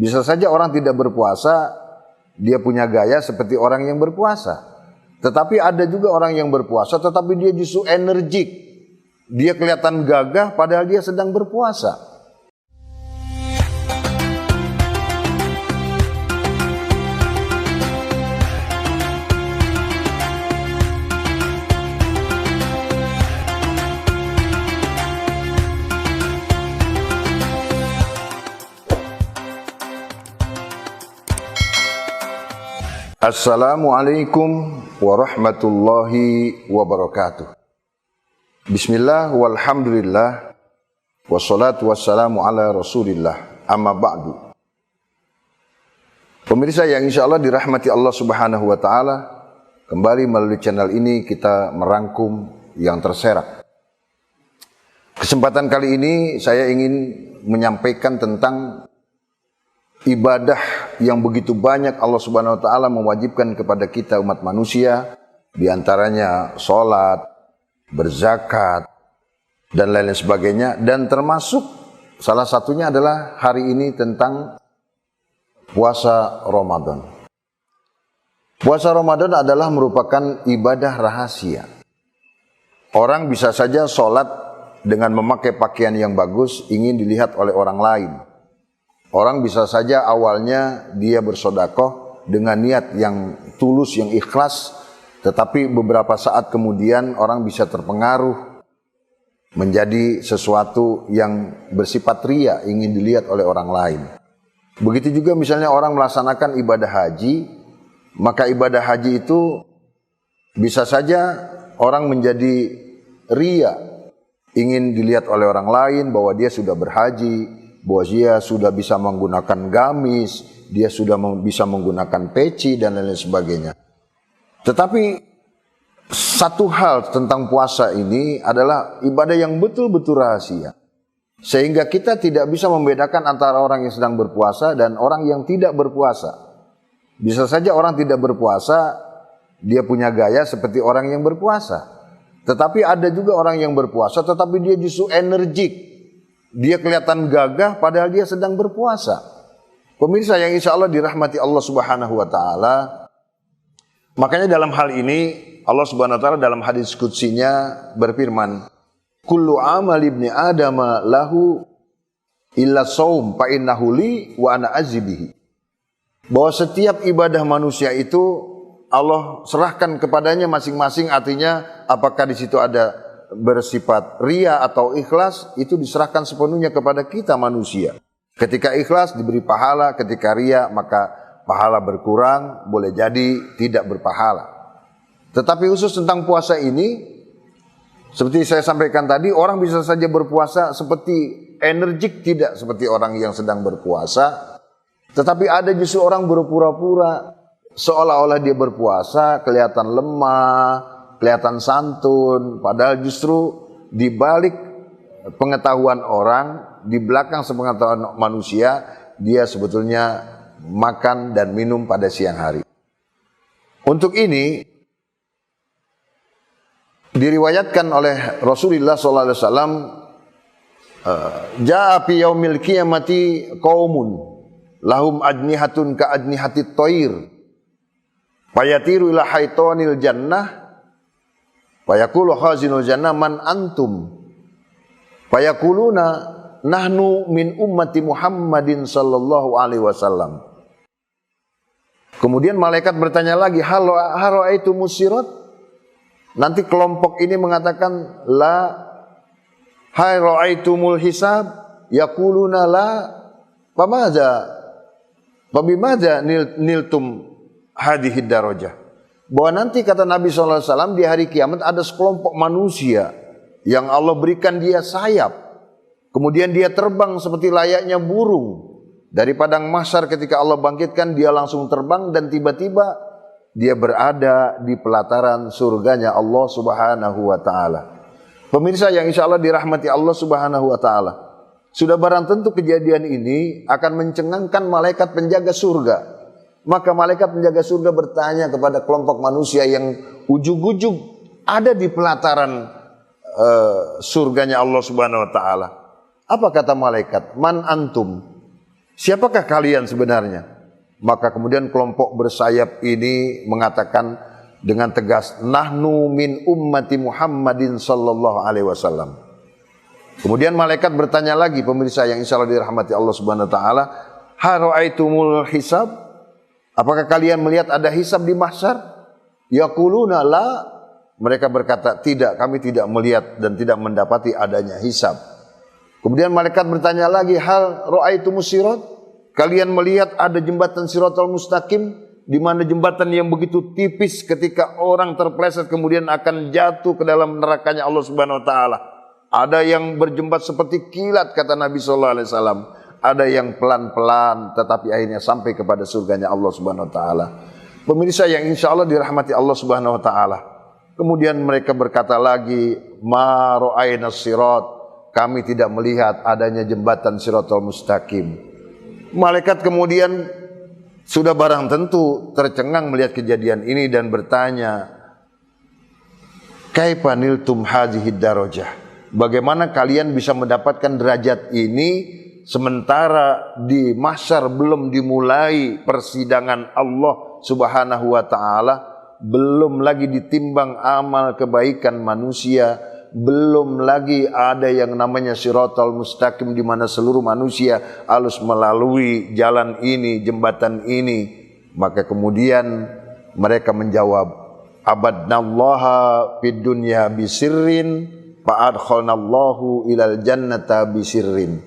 Bisa saja orang tidak berpuasa, dia punya gaya seperti orang yang berpuasa. Tetapi ada juga orang yang berpuasa, tetapi dia justru energik. Dia kelihatan gagah padahal dia sedang berpuasa. Assalamualaikum warahmatullahi wabarakatuh. Bismillah walhamdulillah wassalatu wassalamu ala rasulillah amma ba'du. Pemirsa yang insya Allah dirahmati Allah subhanahu wa ta'ala, kembali melalui channel ini kita merangkum yang terserak. Kesempatan kali ini saya ingin menyampaikan tentang ibadah yang begitu banyak Allah subhanahu wa ta'ala mewajibkan kepada kita umat manusia, diantaranya sholat, berzakat, dan lain-lain sebagainya. Dan termasuk salah satunya adalah hari ini tentang puasa Ramadan. Puasa Ramadan adalah merupakan ibadah rahasia. Orang bisa saja sholat dengan memakai pakaian yang bagus, ingin dilihat oleh orang lain. Orang bisa saja awalnya dia bersedekah dengan niat yang tulus, yang ikhlas, tetapi beberapa saat kemudian orang bisa terpengaruh menjadi sesuatu yang bersifat riya, ingin dilihat oleh orang lain. Begitu juga misalnya orang melaksanakan ibadah haji, maka ibadah haji itu bisa saja orang menjadi riya, ingin dilihat oleh orang lain bahwa dia sudah berhaji, bahwa dia sudah bisa menggunakan gamis, dia sudah bisa menggunakan peci dan lain-lain sebagainya. Tetapi satu hal tentang puasa ini adalah ibadah yang betul-betul rahasia. Sehingga kita tidak bisa membedakan antara orang yang sedang berpuasa dan orang yang tidak berpuasa. Bisa saja orang tidak berpuasa, dia punya gaya seperti orang yang berpuasa. Tetapi ada juga orang yang berpuasa, tetapi dia justru energik. Dia kelihatan gagah padahal dia sedang berpuasa. Pemirsa yang insya Allah dirahmati Allah subhanahu wa ta'ala. Makanya dalam hal ini Allah subhanahu wa ta'ala dalam hadis qudsinya berfirman, kullu amal ibni adama lahu illa saum fa innahu li wa ana azibihi. Bahwa setiap ibadah manusia itu Allah serahkan kepadanya masing-masing, artinya apakah di situ ada bersifat riya atau ikhlas, itu diserahkan sepenuhnya kepada kita manusia. Ketika ikhlas diberi pahala, ketika riya maka pahala berkurang, boleh jadi tidak berpahala. Tetapi khusus tentang puasa ini, seperti saya sampaikan tadi, orang bisa saja berpuasa seperti energik, tidak seperti orang yang sedang berpuasa. Tetapi ada justru orang berpura-pura seolah-olah dia berpuasa, kelihatan lemah, kelihatan santun, padahal justru di balik pengetahuan orang, di belakang sepengetahuan manusia, dia sebetulnya makan dan minum pada siang hari. Untuk ini diriwayatkan oleh Rasulullah SAW, Ja'a fi yaumil qiyamati qaumun lahum ajnihatun ka ajnihatit thair fayatiru ila haitonil jannah fayaqulu khazinul jannah man antum fayaquluna nahnu min ummati Muhammadin sallallahu alaihi wasallam. Kemudian malaikat bertanya lagi, hal ra'aitumus sirat? Nanti kelompok ini mengatakan la, hal ra'aitumul hisab? Yaquluna la, fabimadza niltum hadhihi darajah. Bahwa nanti kata Nabi SAW di hari kiamat ada sekelompok manusia yang Allah berikan dia sayap. Kemudian dia terbang seperti layaknya burung. Dari padang mahsyar ketika Allah bangkitkan, dia langsung terbang dan tiba-tiba dia berada di pelataran surganya Allah subhanahu wa ta'ala. Pemirsa yang insya Allah dirahmati Allah subhanahu wa ta'ala, sudah barang tentu kejadian ini akan mencengangkan malaikat penjaga surga. Maka malaikat penjaga surga bertanya kepada kelompok manusia yang ujug-ujug ada di pelataran surganya Allah subhanahu wa ta'ala. Apa kata malaikat? Man antum? siapakah kalian sebenarnya? Maka kemudian kelompok bersayap ini mengatakan dengan tegas, nahnu min ummati Muhammadin sallallahu alaihi wasallam. Kemudian malaikat bertanya lagi, pemirsa yang insya Allah dirahmati Allah subhanahu wa ta'ala, hara'aitumul hisab? Apakah kalian melihat ada hisab di mahsyar? Yaquluna la. Mereka berkata, tidak, kami tidak melihat dan tidak mendapati adanya hisab. Kemudian malaikat bertanya lagi, hal ra'aitumus sirat? Kalian melihat ada jembatan Siratal Mustaqim, di mana jembatan yang begitu tipis ketika orang terpleset kemudian akan jatuh ke dalam nerakanya Allah Subhanahu wa taala. Ada yang berjembat seperti kilat kata Nabi sallallahu alaihi wasallam. Ada yang pelan-pelan tetapi akhirnya sampai kepada surganya Allah Subhanahu wa taala. Pemirsa yang insya Allah dirahmati Allah Subhanahu wa taala. Kemudian mereka berkata lagi, ma ra'ayna sirat, kami tidak melihat adanya jembatan Siratal Mustaqim. Malaikat kemudian sudah barang tentu tercengang melihat kejadian ini dan bertanya, kaifa niltum hadhihi darajah? Bagaimana kalian bisa mendapatkan derajat ini sementara di mahsyar belum dimulai persidangan Allah Subhanahu wa taala, belum lagi ditimbang amal kebaikan manusia, belum lagi ada yang namanya Siratal Mustaqim di mana seluruh manusia harus melalui jalan ini, jembatan ini. Maka kemudian mereka menjawab, abadnallaha fid dunya bisirrin fa'adkhalnallahu ilal jannata bisirrin.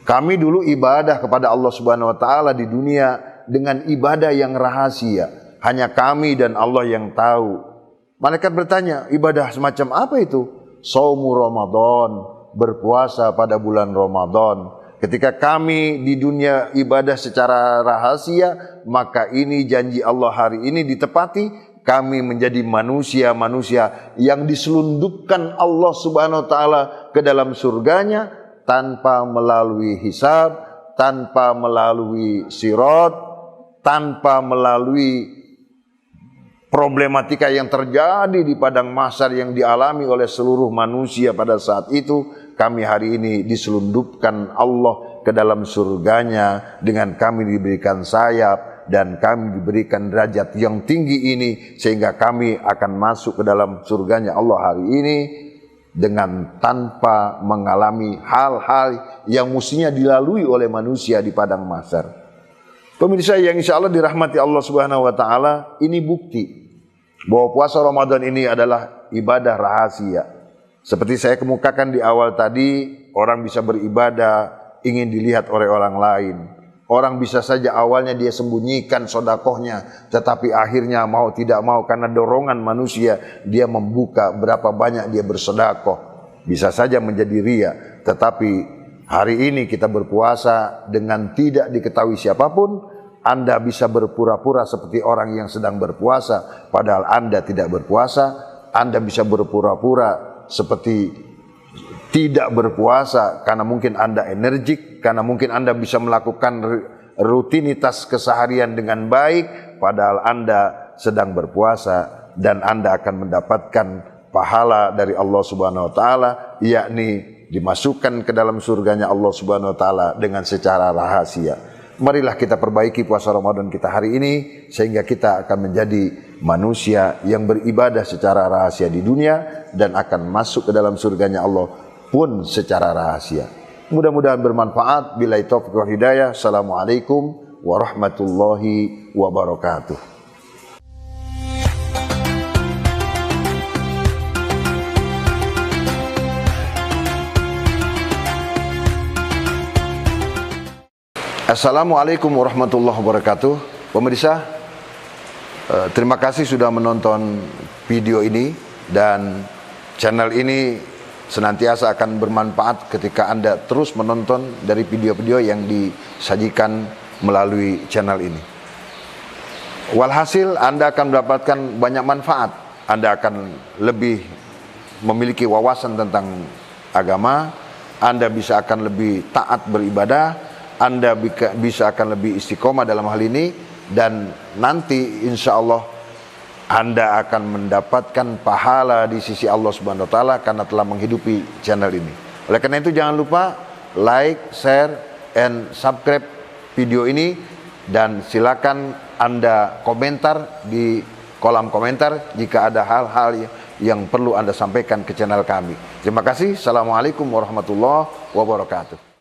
Kami dulu ibadah kepada Allah Subhanahu wa taala di dunia dengan ibadah yang rahasia, hanya kami dan Allah yang tahu. Malaikat bertanya, ibadah semacam apa itu? Saumu Ramadan, berpuasa pada bulan Ramadan. Ketika kami di dunia ibadah secara rahasia, maka ini janji Allah hari ini ditepati. Kami menjadi manusia-manusia yang diselundupkan Allah Subhanahu wa taala ke dalam surganya tanpa melalui hisab, tanpa melalui sirat, tanpa melalui problematika yang terjadi di padang mahsyar yang dialami oleh seluruh manusia pada saat itu. Kami hari ini diselundupkan Allah ke dalam surganya dengan kami diberikan sayap dan kami diberikan derajat yang tinggi ini, sehingga kami akan masuk ke dalam surganya Allah hari ini dengan tanpa mengalami hal-hal yang mestinya dilalui oleh manusia di padang mahsyar. Pemirsa yang insya Allah dirahmati Allah Subhanahu wa taala, ini bukti bahwa puasa Ramadan ini adalah ibadah rahasia. Seperti saya kemukakan di awal tadi, orang bisa beribadah ingin dilihat oleh orang lain. Orang bisa saja awalnya dia sembunyikan sedekahnya, tetapi akhirnya mau tidak mau karena dorongan manusia dia membuka berapa banyak dia bersedekah. Bisa saja menjadi ria, tetapi hari ini kita berpuasa dengan tidak diketahui siapapun. Anda bisa berpura-pura seperti orang yang sedang berpuasa, padahal Anda tidak berpuasa. Anda bisa berpura-pura seperti tidak berpuasa karena mungkin Anda energik, karena mungkin Anda bisa melakukan rutinitas keseharian dengan baik, padahal Anda sedang berpuasa, dan Anda akan mendapatkan pahala dari Allah Subhanahu wa taala, yakni dimasukkan ke dalam surganya Allah Subhanahu wa taala dengan secara rahasia. Marilah kita perbaiki puasa Ramadan kita hari ini sehingga kita akan menjadi manusia yang beribadah secara rahasia di dunia dan akan masuk ke dalam surganya Allah pun secara rahasia. Mudah-mudahan bermanfaat. Billahi taufiq wal hidayah. Assalamualaikum warahmatullahi wabarakatuh. Assalamualaikum warahmatullahi wabarakatuh. Pemirsa, terima kasih sudah menonton video ini, dan channel ini senantiasa akan bermanfaat ketika Anda terus menonton dari video-video yang disajikan melalui channel ini. Walhasil Anda akan mendapatkan banyak manfaat. Anda akan lebih memiliki wawasan tentang agama, Anda bisa akan lebih taat beribadah, Anda bisa akan lebih istiqomah dalam hal ini, dan nanti insya Allah Anda akan mendapatkan pahala di sisi Allah Subhanahu wa taala karena telah menghidupi channel ini. Oleh karena itu jangan lupa like, share, and subscribe video ini dan silakan Anda komentar di kolom komentar jika ada hal-hal yang perlu Anda sampaikan ke channel kami. Terima kasih. Assalamualaikum warahmatullahi wabarakatuh.